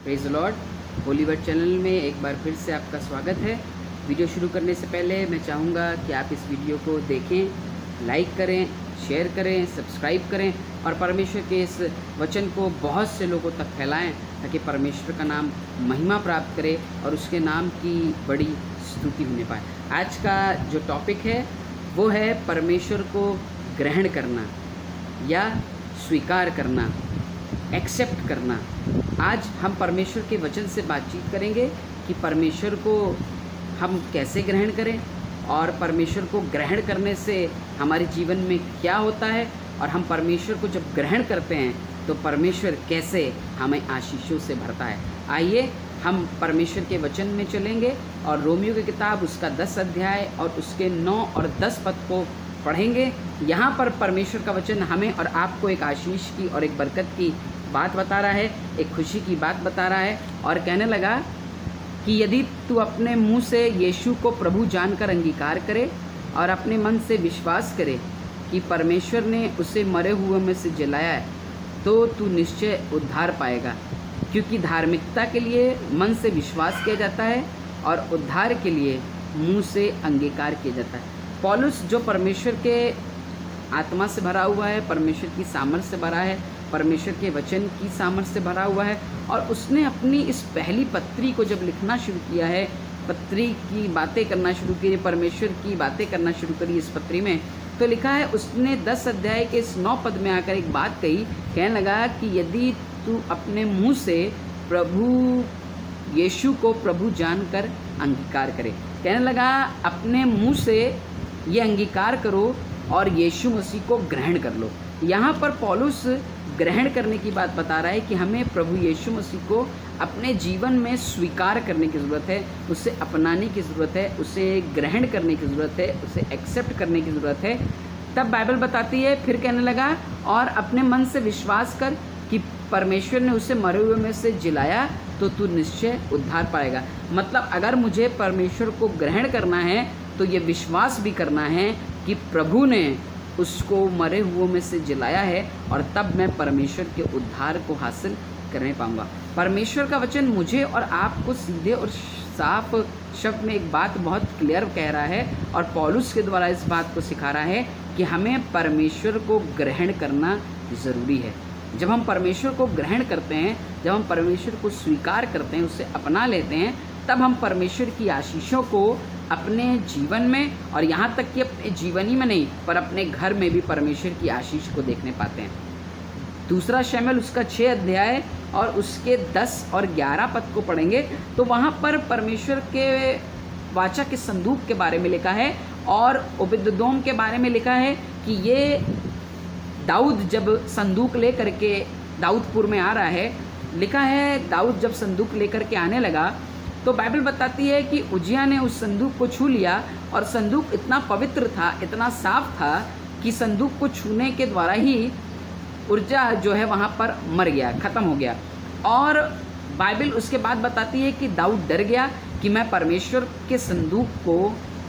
Praise the Lord. Holi word channel में एक बार फिर से आपका स्वागत है। वीडियो शुरू करने से पहले मैं चाहूँगा कि आप इस वीडियो को देखें, लाइक करें, शेयर करें, सब्सक्राइब करें और परमेश्वर के इस वचन को बहुत से लोगों तक फैलाएं ताकि परमेश्वर का नाम महिमा प्राप्त करे और उसके नाम की बड़ी स्तुति होने पाए। आज का जो टॉपिक है वो है परमेश्वर को ग्रहण करना या स्वीकार करना, एक्सेप्ट करना। आज हम परमेश्वर के वचन से बातचीत करेंगे कि परमेश्वर को हम कैसे ग्रहण करें और परमेश्वर को ग्रहण करने से हमारे जीवन में क्या होता है, और हम परमेश्वर को जब ग्रहण करते हैं तो परमेश्वर कैसे हमें आशीषों से भरता है। आइए हम परमेश्वर के वचन में चलेंगे और रोमियो की किताब उसका 10 अध्याय और उसके 9 और 10 पद को पढ़ेंगे। यहाँ पर परमेश्वर का वचन हमें और आपको एक आशीष की और एक बरकत की बात बता रहा है, एक खुशी की बात बता रहा है और कहने लगा कि यदि तू अपने मुंह से यीशु को प्रभु जानकर अंगीकार करे और अपने मन से विश्वास करे कि परमेश्वर ने उसे मरे हुए में से जलाया है, तो तू निश्चय उद्धार पाएगा। क्योंकि धार्मिकता के लिए मन से विश्वास किया जाता है और उद्धार के लिए मुंह से अंगीकार किया जाता है। पौलुस जो परमेश्वर के आत्मा से भरा हुआ है, परमेश्वर की सामर्थ से भरा है, परमेश्वर के वचन की सामर्थ से भरा हुआ है, और उसने अपनी इस पहली पत्री को जब लिखना शुरू किया है, पत्री की बातें करना शुरू की, परमेश्वर की बातें करना शुरू करी इस पत्री में, तो लिखा है उसने 10 अध्याय के इस 9 पद में आकर एक बात कही। कहने लगा कि यदि तू अपने मुंह से प्रभु यीशु को प्रभु जानकर अंगीकार करे, कहने लगा अपने मुंह से ये अंगीकार करो और यीशु मसीह को ग्रहण कर लो। यहाँ पर पौलुस ग्रहण करने की बात बता रहा है कि हमें प्रभु यीशु मसीह को अपने जीवन में स्वीकार करने की ज़रूरत है, उसे अपनाने की ज़रूरत है, उसे ग्रहण करने की ज़रूरत है, उसे एक्सेप्ट करने की ज़रूरत है। तब बाइबल बताती है, फिर कहने लगा और अपने मन से विश्वास कर कि परमेश्वर ने उसे मरे हुए में से जिलाया, तो तू निश्चय उद्धार पाएगा। मतलब अगर मुझे परमेश्वर को ग्रहण करना है तो ये विश्वास भी करना है कि प्रभु ने उसको मरे हुए में से जिलाया है, और तब मैं परमेश्वर के उद्धार को हासिल करने पाऊंगा। परमेश्वर का वचन मुझे और आपको सीधे और साफ शब्द में एक बात बहुत क्लियर कह रहा है और पौलुस के द्वारा इस बात को सिखा रहा है कि हमें परमेश्वर को ग्रहण करना ज़रूरी है। जब हम परमेश्वर को ग्रहण करते हैं, जब हम परमेश्वर को स्वीकार करते हैं, उसे अपना लेते हैं, तब हम परमेश्वर की आशीषों को अपने जीवन में, और यहाँ तक कि अपने जीवन ही में नहीं पर अपने घर में भी परमेश्वर की आशीष को देखने पाते हैं। दूसरा शमूएल उसका 6 अध्याय और उसके 10 और 11 पद को पढ़ेंगे तो वहाँ पर परमेश्वर के वाचा के संदूक के बारे में लिखा है और ओबेदेदोम के बारे में लिखा है कि ये दाऊद जब संदूक लेकर के दाऊदपुर में आ रहा है, लिखा है दाऊद जब संदूक लेकर के आने लगा तो बाइबल बताती है कि उजिया ने उस संदूक को छू लिया और संदूक इतना पवित्र था, इतना साफ था कि संदूक को छूने के द्वारा ही ऊर्जा जो है वहाँ पर मर गया, ख़त्म हो गया। और बाइबल उसके बाद बताती है कि दाऊद डर गया कि मैं परमेश्वर के संदूक को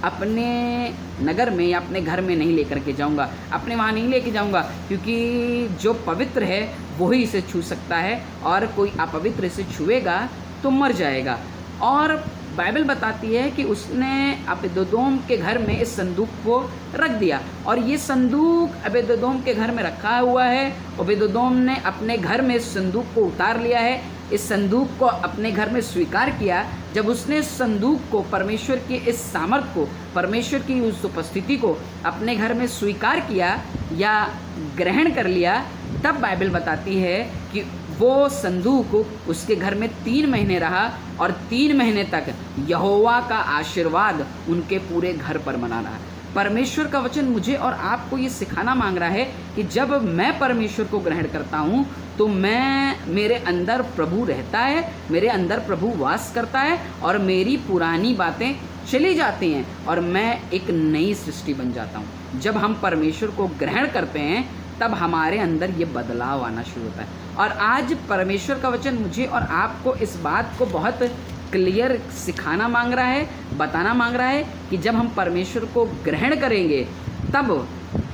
अपने नगर में या अपने घर में नहीं लेकर के जाऊंगा, अपने वहाँ नहीं लेके जाऊंगा, क्योंकि जो पवित्र है वही इसे छू सकता है और कोई अपवित्र इसे छुएगा तो मर जाएगा। और बाइबल बताती है कि उसने ओबेदेदोम के घर में इस संदूक को रख दिया और ये संदूक ओबेदेदोम के घर में रखा हुआ है। ओबेदेदोम ने अपने घर में इस संदूक को उतार लिया है, इस संदूक को अपने घर में स्वीकार किया। जब उसने इस संदूक को, परमेश्वर की इस सामर्थ को, परमेश्वर की उस उपस्थिति को अपने घर में स्वीकार किया या ग्रहण कर लिया, तब बाइबल बताती है कि वो संदूक उसके घर में 3 महीने रहा और 3 महीने तक यहोवा का आशीर्वाद उनके पूरे घर पर बना रहा। परमेश्वर का वचन मुझे और आपको ये सिखाना मांग रहा है कि जब मैं परमेश्वर को ग्रहण करता हूँ तो मेरे अंदर प्रभु रहता है, मेरे अंदर प्रभु वास करता है और मेरी पुरानी बातें चली जाती हैं और मैं एक नई सृष्टि बन जाता हूँ। जब हम परमेश्वर को ग्रहण करते हैं तब हमारे अंदर ये बदलाव आना शुरू होता है। और आज परमेश्वर का वचन मुझे और आपको इस बात को बहुत क्लियर सिखाना मांग रहा है, बताना मांग रहा है कि जब हम परमेश्वर को ग्रहण करेंगे तब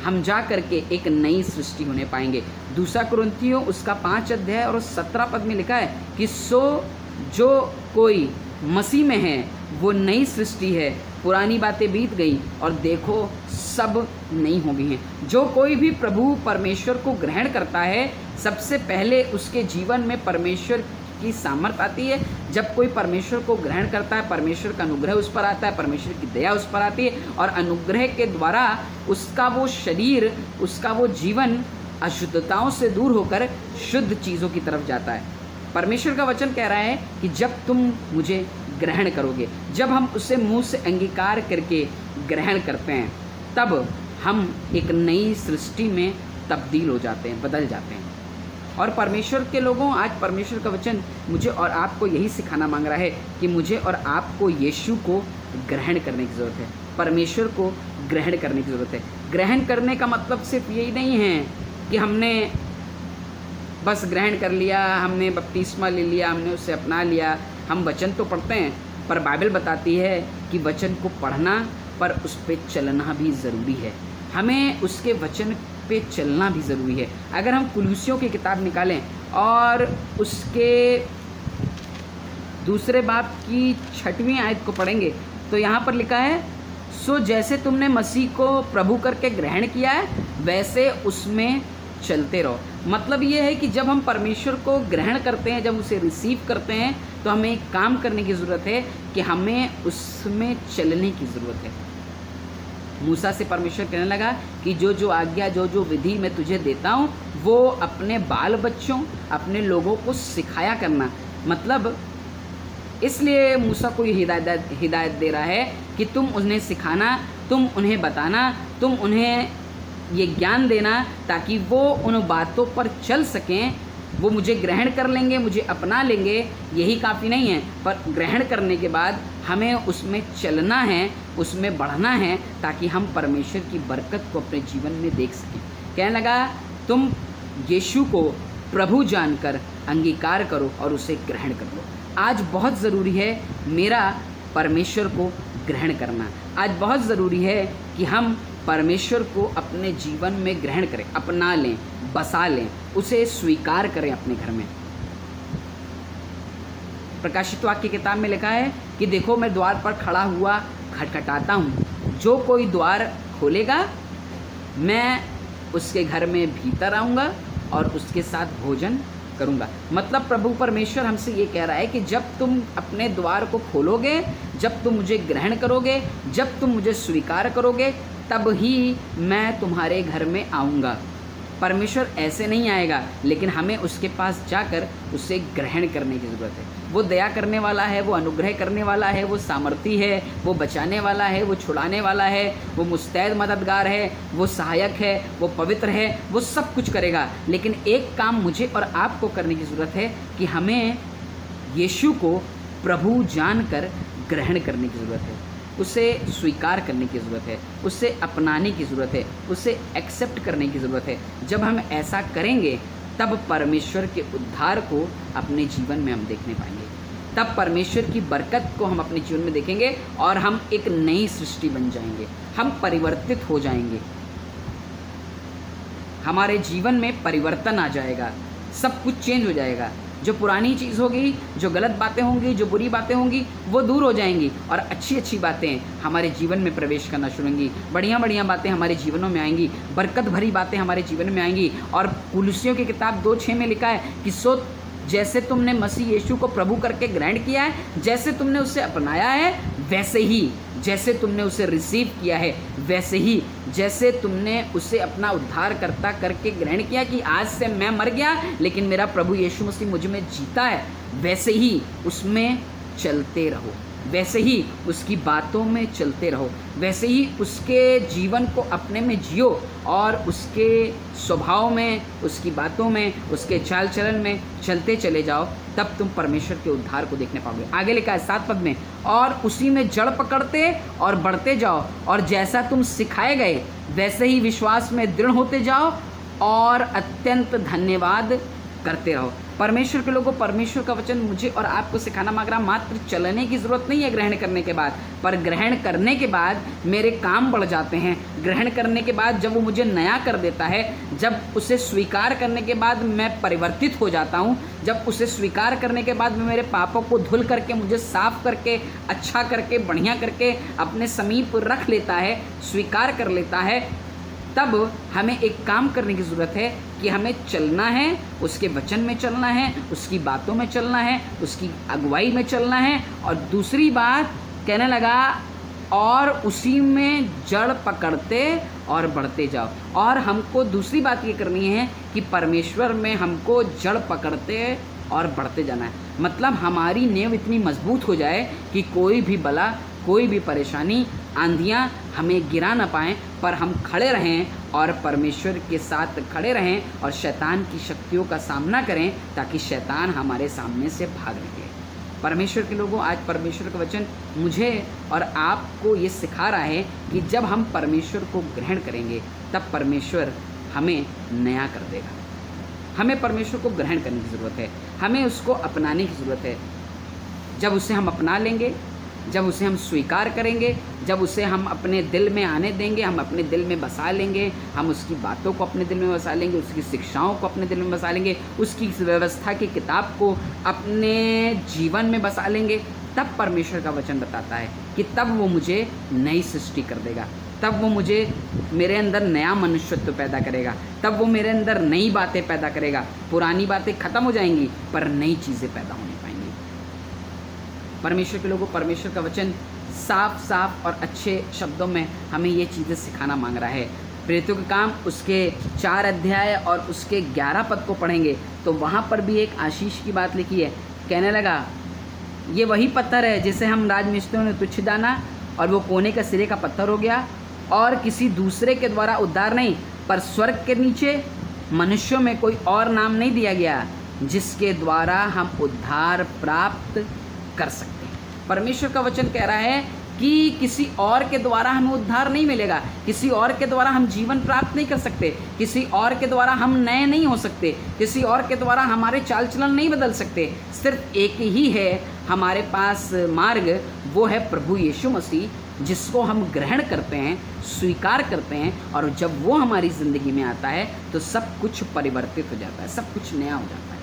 हम जा करके एक नई सृष्टि होने पाएंगे। दूसरा कुरिन्थियों उसका 5 अध्याय और 17 पद में लिखा है कि सो जो कोई मसीह में है वो नई सृष्टि है, पुरानी बातें बीत गई और देखो सब नई हो गई हैं। जो कोई भी प्रभु परमेश्वर को ग्रहण करता है, सबसे पहले उसके जीवन में परमेश्वर की सामर्थ आती है। जब कोई परमेश्वर को ग्रहण करता है, परमेश्वर का अनुग्रह उस पर आता है, परमेश्वर की दया उस पर आती है और अनुग्रह के द्वारा उसका वो शरीर, उसका वो जीवन अशुद्धताओं से दूर होकर शुद्ध चीज़ों की तरफ जाता है। परमेश्वर का वचन कह रहा है कि जब तुम मुझे ग्रहण करोगे, जब हम उसे मुंह से अंगीकार करके ग्रहण करते हैं, तब हम एक नई सृष्टि में तब्दील हो जाते हैं, बदल जाते हैं। और परमेश्वर के लोगों, आज परमेश्वर का वचन मुझे और आपको यही सिखाना मांग रहा है कि मुझे और आपको यीशु को ग्रहण करने की ज़रूरत है, परमेश्वर को ग्रहण करने की ज़रूरत है। ग्रहण करने का मतलब सिर्फ यही नहीं है कि हमने बस ग्रहण कर लिया, हमने बपतिस्मा ले लिया, हमने उसे अपना लिया। हम वचन तो पढ़ते हैं, पर बाइबल बताती है कि वचन को पढ़ना पर उस पर चलना भी ज़रूरी है। हमें उसके वचन पे चलना भी ज़रूरी है। अगर हम कुलूसियों की किताब निकालें और उसके 2 बाब की 6वीं आयत को पढ़ेंगे तो यहाँ पर लिखा है, सो जैसे तुमने मसीह को प्रभु करके ग्रहण किया है, वैसे उसमें चलते रहो। मतलब ये है कि जब हम परमेश्वर को ग्रहण करते हैं, जब उसे रिसीव करते हैं, तो हमें एक काम करने की ज़रूरत है कि हमें उसमें चलने की ज़रूरत है। मूसा से परमेश्वर कहने लगा कि जो जो आज्ञा, जो जो विधि मैं तुझे देता हूँ, वो अपने बाल बच्चों, अपने लोगों को सिखाया करना। मतलब इसलिए मूसा को ये हिदायत दे रहा है कि तुम उन्हें सिखाना, तुम उन्हें बताना, तुम उन्हें ये ज्ञान देना ताकि वो उन बातों पर चल सकें। वो मुझे ग्रहण कर लेंगे, मुझे अपना लेंगे, यही काफ़ी नहीं है, पर ग्रहण करने के बाद हमें उसमें चलना है, उसमें बढ़ना है, ताकि हम परमेश्वर की बरकत को अपने जीवन में देख सकें। कहने लगा, तुम यीशु को प्रभु जानकर अंगीकार करो और उसे ग्रहण कर लो। आज बहुत ज़रूरी है मेरा परमेश्वर को ग्रहण करना। आज बहुत ज़रूरी है कि हम परमेश्वर को अपने जीवन में ग्रहण करें, अपना लें, बसा लें, उसे स्वीकार करें अपने घर में। प्रकाशित वाक्य की किताब में लिखा है कि देखो मैं द्वार पर खड़ा हुआ खटखटाता हूँ, जो कोई द्वार खोलेगा मैं उसके घर में भीतर आऊँगा और उसके साथ भोजन करूँगा। मतलब प्रभु परमेश्वर हमसे ये कह रहा है कि जब तुम अपने द्वार को खोलोगे, जब तुम मुझे ग्रहण करोगे, जब तुम मुझे स्वीकार करोगे, तब ही मैं तुम्हारे घर में आऊँगा। परमेश्वर ऐसे नहीं आएगा, लेकिन हमें उसके पास जाकर उसे ग्रहण करने की ज़रूरत है। वो दया करने वाला है, वो अनुग्रह करने वाला है, वो सामर्थी है, वो बचाने वाला है, वो छुड़ाने वाला है, वो मुस्तैद मददगार है, वो सहायक है, वो पवित्र है, वो सब कुछ करेगा। लेकिन एक काम मुझे और आपको करने की ज़रूरत है कि हमें यीशु को प्रभु जानकर ग्रहण करने की ज़रूरत है, उसे स्वीकार करने की ज़रूरत है, उसे अपनाने की ज़रूरत है, उसे एक्सेप्ट करने की ज़रूरत है। जब हम ऐसा करेंगे तब परमेश्वर के उद्धार को अपने जीवन में हम देखने पाएंगे, तब परमेश्वर की बरकत को हम अपने जीवन में देखेंगे और हम एक नई सृष्टि बन जाएंगे, हम परिवर्तित हो जाएंगे, हमारे जीवन में परिवर्तन आ जाएगा, सब कुछ चेंज हो जाएगा। जो पुरानी चीज़ होगी, जो गलत बातें होंगी, जो बुरी बातें होंगी, वो दूर हो जाएंगी और अच्छी अच्छी बातें हमारे जीवन में प्रवेश करना शुरू होंगी। बढ़िया बढ़िया बातें हमारे जीवनों में आएंगी, बरकत भरी बातें हमारे जीवन में आएंगी। और कुलुसियों की किताब 2:6 में लिखा है कि सो जैसे तुमने मसीह यीशु को प्रभु करके ग्रहण किया है, जैसे तुमने उसे अपनाया है, वैसे ही जैसे तुमने उसे रिसीव किया है, वैसे ही जैसे तुमने उसे अपना उद्धारकर्ता करके ग्रहण किया कि आज से मैं मर गया लेकिन मेरा प्रभु यीशु मसीह मुझ में जीता है, वैसे ही उसमें चलते रहो, वैसे ही उसकी बातों में चलते रहो, वैसे ही उसके जीवन को अपने में जियो और उसके स्वभाव में, उसकी बातों में, उसके चाल चलन में चलते चले जाओ। तब तुम परमेश्वर के उद्धार को देखने पाओगे। आगे लिखा है 7 पद में, और उसी में जड़ पकड़ते और बढ़ते जाओ और जैसा तुम सिखाए गए वैसे ही विश्वास में दृढ़ होते जाओ और अत्यंत धन्यवाद करते रहो। परमेश्वर के लोगों, परमेश्वर का वचन मुझे और आपको सिखाना मांग रहा, मात्र चलने की ज़रूरत नहीं है ग्रहण करने के बाद, पर ग्रहण करने के बाद मेरे काम बढ़ जाते हैं। ग्रहण करने के बाद जब वो मुझे नया कर देता है, जब उसे स्वीकार करने के बाद मैं परिवर्तित हो जाता हूँ, जब उसे स्वीकार करने के बाद मेरे पापों को धुल करके, मुझे साफ करके, अच्छा करके, बढ़िया करके अपने समीप रख लेता है, स्वीकार कर लेता है, तब हमें एक काम करने की ज़रूरत है कि हमें चलना है, उसके वचन में चलना है, उसकी बातों में चलना है, उसकी अगुवाई में चलना है। और दूसरी बात कहने लगा, और उसी में जड़ पकड़ते और बढ़ते जाओ। और हमको दूसरी बात ये करनी है कि परमेश्वर में हमको जड़ पकड़ते और बढ़ते जाना है। मतलब हमारी नींव इतनी मजबूत हो जाए कि कोई भी बला, कोई भी परेशानी, आंधियाँ हमें गिरा ना पाएँ, पर हम खड़े रहें और परमेश्वर के साथ खड़े रहें और शैतान की शक्तियों का सामना करें, ताकि शैतान हमारे सामने से भाग निकले। परमेश्वर के लोगों, आज परमेश्वर का वचन मुझे और आपको ये सिखा रहा है कि जब हम परमेश्वर को ग्रहण करेंगे, तब परमेश्वर हमें नया कर देगा। हमें परमेश्वर को ग्रहण करने की ज़रूरत है, हमें उसको अपनाने की ज़रूरत है। जब उसे हम अपना लेंगे, जब उसे हम स्वीकार करेंगे, जब उसे हम अपने दिल में आने देंगे, हम अपने दिल में बसा लेंगे, हम उसकी बातों को अपने दिल में बसा लेंगे, उसकी शिक्षाओं को अपने दिल में बसा लेंगे, उसकी व्यवस्था की किताब को अपने जीवन में बसा लेंगे, तब परमेश्वर का वचन बताता है कि तब वो मुझे नई सृष्टि कर देगा, तब वो मुझे, मेरे अंदर नया मनुष्यत्व पैदा करेगा, तब वो मेरे अंदर नई बातें पैदा करेगा। पुरानी बातें ख़त्म हो जाएंगी, पर नई चीज़ें पैदा होने पाएंगी। परमेश्वर के लोगों, परमेश्वर का वचन साफ साफ और अच्छे शब्दों में हमें ये चीज़ें सिखाना मांग रहा है। प्रेरितों के काम उसके 4 अध्याय और उसके 11 पद को पढ़ेंगे तो वहाँ पर भी एक आशीष की बात लिखी है। कहने लगा, ये वही पत्थर है जिसे हम राजमिस्त्रियों ने तुच्छ जाना, और वो कोने का सिरे का पत्थर हो गया, और किसी दूसरे के द्वारा उद्धार नहीं, पर स्वर्ग के नीचे मनुष्यों में कोई और नाम नहीं दिया गया जिसके द्वारा हम उद्धार प्राप्त कर सकते हैं। परमेश्वर का वचन कह रहा है कि किसी और के द्वारा हमें उद्धार नहीं मिलेगा, किसी और के द्वारा हम जीवन प्राप्त नहीं कर सकते, किसी और के द्वारा हम नए नहीं हो सकते, किसी और के द्वारा हमारे चाल चलन नहीं बदल सकते। सिर्फ एक ही है हमारे पास मार्ग, वो है प्रभु यीशु मसीह, जिसको हम ग्रहण करते हैं, स्वीकार करते हैं, और जब वो हमारी ज़िंदगी में आता है तो सब कुछ परिवर्तित हो जाता है, सब कुछ नया हो जाता है।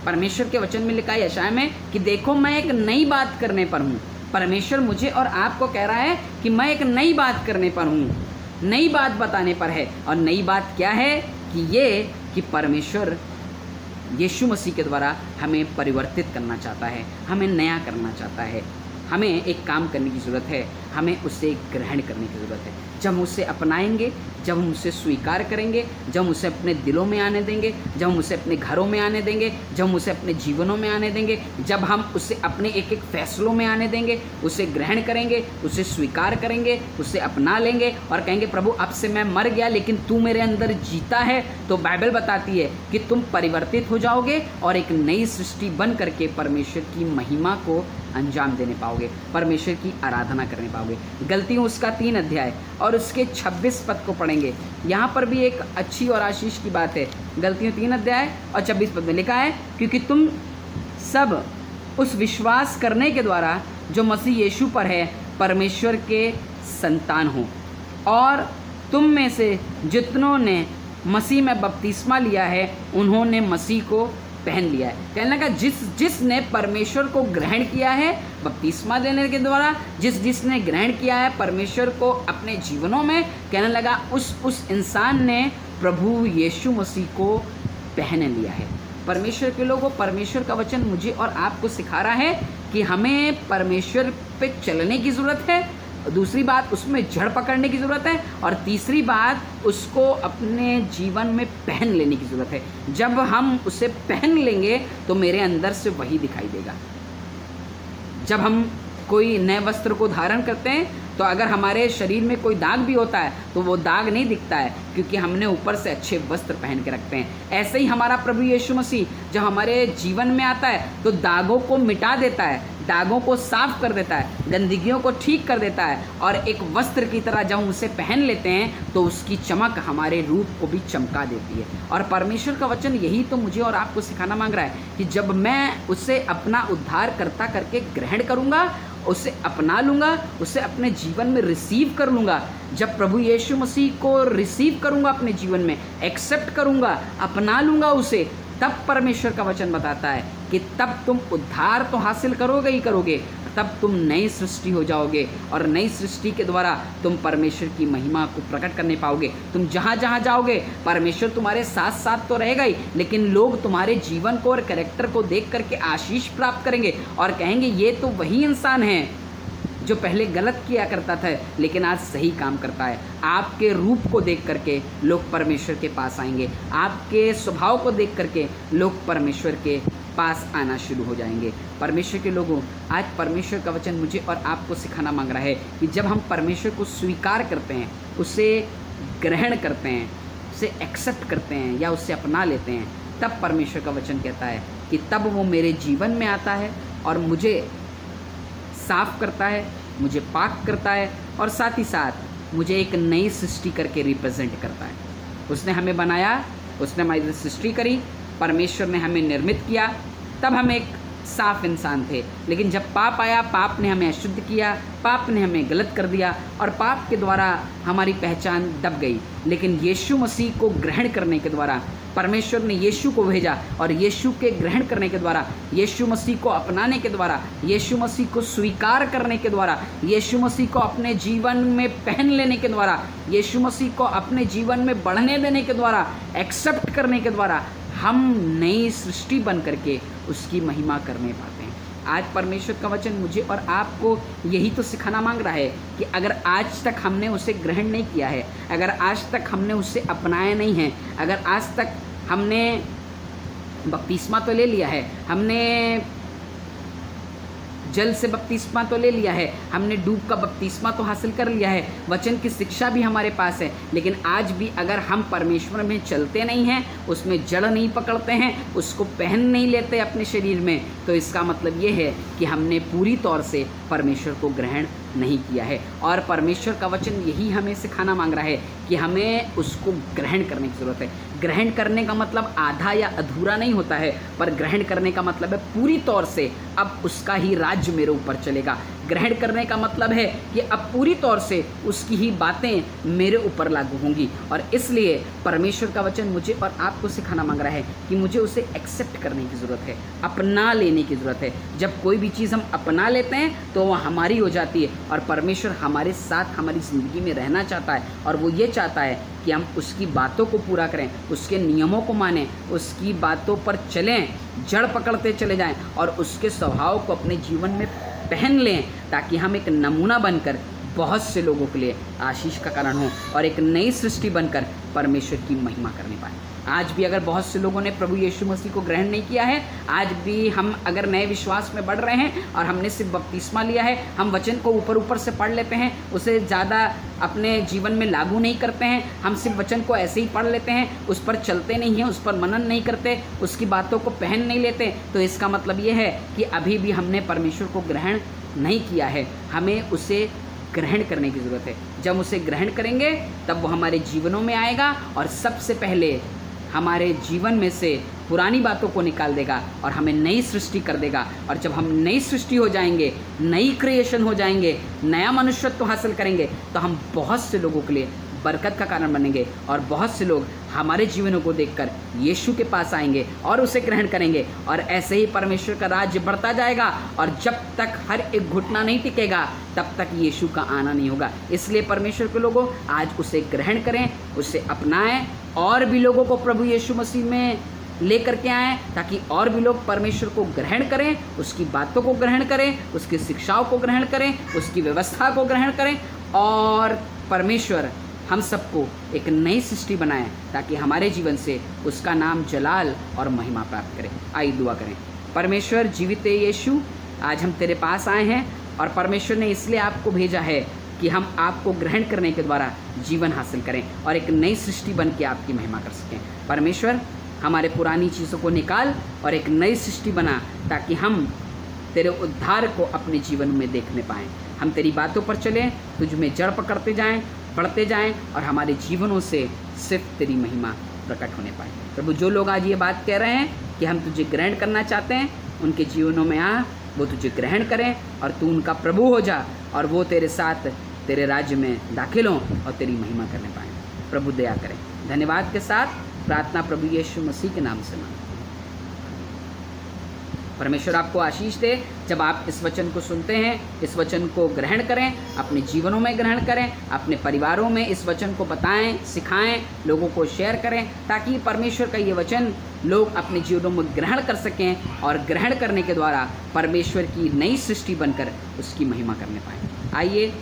परमेश्वर के वचन में लिखा है यशायाह में कि देखो मैं एक नई बात करने पर हूँ। परमेश्वर मुझे और आपको कह रहा है कि मैं एक नई बात करने पर हूँ, नई बात बताने पर है। और नई बात क्या है कि ये कि परमेश्वर यीशु मसीह के द्वारा हमें परिवर्तित करना चाहता है, हमें नया करना चाहता है। हमें एक काम करने की ज़रूरत है, हमें उसे ग्रहण करने की ज़रूरत है। जब हम उसे अपनाएंगे, जब हम उसे स्वीकार करेंगे, जब हम उसे अपने दिलों में आने देंगे, जब हम उसे अपने घरों में आने देंगे, जब हम उसे अपने जीवनों में आने देंगे, जब हम उसे अपने एक एक फैसलों में आने देंगे, उसे ग्रहण करेंगे, उसे स्वीकार करेंगे, उसे अपना लेंगे और कहेंगे प्रभु अब से मैं मर गया लेकिन तू मेरे अंदर जीता है, तो बाइबल बताती है कि तुम परिवर्तित हो जाओगे और एक नई सृष्टि बन करके परमेश्वर की महिमा को अंजाम देने पाओगे, परमेश्वर की आराधना करने पाओगे। गलतियों उसका 3 अध्याय और उसके 26 पद को पढ़ेंगे। यहाँ पर भी एक अच्छी और आशीष की बात है। गलतियों 3 अध्याय और 26 पद में लिखा है, क्योंकि तुम सब उस विश्वास करने के द्वारा जो मसीह यीशु पर है परमेश्वर के संतान हो, और तुम में से जितनों ने मसीह में बपतिस्मा लिया है उन्होंने मसीह को पहन लिया है। कहने लगा जिसने परमेश्वर को ग्रहण किया है बपतिस्मा देने के द्वारा, जिसने ग्रहण किया है परमेश्वर को अपने जीवनों में, कहने लगा उस इंसान ने प्रभु यीशु मसीह को पहन लिया है। परमेश्वर के लोगों, परमेश्वर का वचन मुझे और आपको सिखा रहा है कि हमें परमेश्वर पे चलने की ज़रूरत है, दूसरी बात उसमें जड़ पकड़ने की ज़रूरत है, और तीसरी बात उसको अपने जीवन में पहन लेने की ज़रूरत है। जब हम उसे पहन लेंगे तो मेरे अंदर से वही दिखाई देगा। जब हम कोई नए वस्त्र को धारण करते हैं तो अगर हमारे शरीर में कोई दाग भी होता है तो वो दाग नहीं दिखता है, क्योंकि हमने ऊपर से अच्छे वस्त्र पहन के रखते हैं। ऐसे ही हमारा प्रभु यीशु मसीह जब हमारे जीवन में आता है तो दागों को मिटा देता है, दागों को साफ कर देता है, गंदगियों को ठीक कर देता है, और एक वस्त्र की तरह जब हम उसे पहन लेते हैं तो उसकी चमक हमारे रूप को भी चमका देती है। और परमेश्वर का वचन यही तो मुझे और आपको सिखाना मांग रहा है कि जब मैं उसे अपना उद्धारकर्ता करके ग्रहण करूँगा, उसे अपना लूँगा, उसे अपने जीवन में रिसीव कर लूँगा, जब प्रभु यीशु मसीह को रिसीव करूँगा अपने जीवन में, एक्सेप्ट करूँगा, अपना लूँगा उसे, तब परमेश्वर का वचन बताता है कि तब तुम उद्धार तो हासिल करोगे ही करोगे, तब तुम नई सृष्टि हो जाओगे, और नई सृष्टि के द्वारा तुम परमेश्वर की महिमा को प्रकट करने पाओगे। तुम जहाँ जहाँ जाओगे परमेश्वर तुम्हारे साथ साथ तो रहेगा ही, लेकिन लोग तुम्हारे जीवन को और कैरेक्टर को देख करके आशीष प्राप्त करेंगे और कहेंगे ये तो वही इंसान है जो पहले गलत किया करता था लेकिन आज सही काम करता है। आपके रूप को देख करके लोग परमेश्वर के पास आएंगे, आपके स्वभाव को देख करके लोग परमेश्वर के पास आना शुरू हो जाएंगे। परमेश्वर के लोगों, आज परमेश्वर का वचन मुझे और आपको सिखाना मांग रहा है कि जब हम परमेश्वर को स्वीकार करते हैं, उसे ग्रहण करते हैं, उसे एक्सेप्ट करते हैं या उसे अपना लेते हैं, तब परमेश्वर का वचन कहता है कि तब वो मेरे जीवन में आता है और मुझे साफ करता है, मुझे पाक करता है, और साथ ही साथ मुझे एक नई सृष्टि करके रिप्रेजेंट करता है। उसने हमें बनाया, उसने हमारी सृष्टि करी, परमेश्वर ने हमें निर्मित किया, तब हम एक साफ इंसान थे। लेकिन जब पाप आया, पाप ने हमें अशुद्ध किया, पाप ने हमें गलत कर दिया और पाप के द्वारा हमारी पहचान दब गई। लेकिन यीशु मसीह को ग्रहण करने के द्वारा परमेश्वर ने यीशु को भेजा, और यीशु के ग्रहण करने के द्वारा, यीशु मसीह को अपनाने के द्वारा, यीशु मसीह को स्वीकार करने के द्वारा, यीशु मसीह को अपने जीवन में पहन लेने के द्वारा, यीशु मसीह को अपने जीवन में बढ़ने देने के द्वारा, एक्सेप्ट करने के द्वारा हम नई सृष्टि बन करके उसकी महिमा करने पाते हैं। आज परमेश्वर का वचन मुझे और आपको यही तो सिखाना मांग रहा है कि अगर आज तक हमने उसे ग्रहण नहीं किया है, अगर आज तक हमने उसे अपनाया नहीं है, अगर आज तक हमने बपतिस्मा तो ले लिया है, हमने जल से बपतिस्मा तो ले लिया है, हमने डूब का बपतिस्मा तो हासिल कर लिया है, वचन की शिक्षा भी हमारे पास है, लेकिन आज भी अगर हम परमेश्वर में चलते नहीं हैं, उसमें जड़ नहीं पकड़ते हैं, उसको पहन नहीं लेते अपने शरीर में, तो इसका मतलब ये है कि हमने पूरी तौर से परमेश्वर को ग्रहण नहीं किया है। और परमेश्वर का वचन यही हमें सिखाना मांग रहा है कि हमें उसको ग्रहण करने की ज़रूरत है। ग्रहण करने का मतलब आधा या अधूरा नहीं होता है, पर ग्रहण करने का मतलब है पूरी तौर से अब उसका ही राज्य मेरे ऊपर चलेगा। ग्रहण करने का मतलब है कि अब पूरी तौर से उसकी ही बातें मेरे ऊपर लागू होंगी। और इसलिए परमेश्वर का वचन मुझे और आपको सिखाना मांग रहा है कि मुझे उसे एक्सेप्ट करने की ज़रूरत है, अपना लेने की ज़रूरत है। जब कोई भी चीज़ हम अपना लेते हैं तो वह हमारी हो जाती है, और परमेश्वर हमारे साथ हमारी ज़िंदगी में रहना चाहता है, और वो ये चाहता है कि हम उसकी बातों को पूरा करें, उसके नियमों को मानें, उसकी बातों पर चलें, जड़ पकड़ते चले जाएं और उसके स्वभाव को अपने जीवन में पहन लें, ताकि हम एक नमूना बनकर बहुत से लोगों के लिए आशीष का कारण हो और एक नई सृष्टि बनकर परमेश्वर की महिमा करने पाए। आज भी अगर बहुत से लोगों ने प्रभु यीशु मसीह को ग्रहण नहीं किया है, आज भी हम अगर नए विश्वास में बढ़ रहे हैं और हमने सिर्फ बपतिस्मा लिया है, हम वचन को ऊपर ऊपर से पढ़ लेते हैं, उसे ज़्यादा अपने जीवन में लागू नहीं करते हैं, हम सिर्फ वचन को ऐसे ही पढ़ लेते हैं, उस पर चलते नहीं हैं, उस पर मनन नहीं करते, उसकी बातों को पहन नहीं लेते, तो इसका मतलब ये है कि अभी भी हमने परमेश्वर को ग्रहण नहीं किया है। हमें उसे ग्रहण करने की ज़रूरत है। जब उसे ग्रहण करेंगे तब वो हमारे जीवनों में आएगा और सबसे पहले हमारे जीवन में से पुरानी बातों को निकाल देगा और हमें नई सृष्टि कर देगा। और जब हम नई सृष्टि हो जाएंगे, नई क्रिएशन हो जाएंगे, नया मनुष्यत्व हासिल करेंगे, तो हम बहुत से लोगों के लिए बरकत का कारण बनेंगे और बहुत से लोग हमारे जीवनों को देखकर यीशु के पास आएंगे और उसे ग्रहण करेंगे, और ऐसे ही परमेश्वर का राज्य बढ़ता जाएगा। और जब तक हर एक घुटना नहीं टिकेगा तब तक यीशु का आना नहीं होगा। इसलिए परमेश्वर के लोगों, आज उसे ग्रहण करें, उसे अपनाएं, और भी लोगों को प्रभु यीशु मसीह में लेकर के आएँ, ताकि और भी लोग परमेश्वर को ग्रहण करें, उसकी बातों को ग्रहण करें, उसकी शिक्षाओं को ग्रहण करें, उसकी व्यवस्था को ग्रहण करें, और परमेश्वर हम सबको एक नई सृष्टि बनाए, ताकि हमारे जीवन से उसका नाम जलाल और महिमा प्राप्त करे। आइए दुआ करें। परमेश्वर जीवित यीशु, आज हम तेरे पास आए हैं, और परमेश्वर ने इसलिए आपको भेजा है कि हम आपको ग्रहण करने के द्वारा जीवन हासिल करें और एक नई सृष्टि बन के आपकी महिमा कर सकें। परमेश्वर, हमारे पुरानी चीज़ों को निकाल और एक नई सृष्टि बना, ताकि हम तेरे उद्धार को अपने जीवन में देखने पाएँ। हम तेरी बातों पर चलें, तुझ में जड़ पकड़ते जाएं, बढ़ते जाएं और हमारे जीवनों से सिर्फ तेरी महिमा प्रकट होने पाए। प्रभु, जो लोग आज ये बात कह रहे हैं कि हम तुझे ग्रहण करना चाहते हैं, उनके जीवनों में आ, वो तुझे ग्रहण करें और तू उनका प्रभु हो जा और वो तेरे साथ तेरे राज्य में दाखिल हों और तेरी महिमा करने पाएँ। प्रभु दया करें। धन्यवाद के साथ प्रार्थना प्रभु यीशु मसीह के नाम से मांगते हैं। परमेश्वर आपको आशीष दे। जब आप इस वचन को सुनते हैं, इस वचन को ग्रहण करें, अपने जीवनों में ग्रहण करें, अपने परिवारों में इस वचन को बताएं, सिखाएं, लोगों को शेयर करें, ताकि परमेश्वर का ये वचन लोग अपने जीवनों में ग्रहण कर सकें और ग्रहण करने के द्वारा परमेश्वर की नई सृष्टि बनकर उसकी महिमा करने पाएँ। आइए,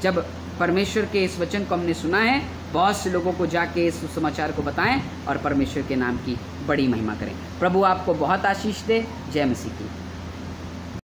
जब परमेश्वर के इस वचन को हमने सुना है, बहुत से लोगों को जाके इस सुसमाचार को बताएं और परमेश्वर के नाम की बड़ी महिमा करें। प्रभु आपको बहुत आशीष दे। जय मसीह की।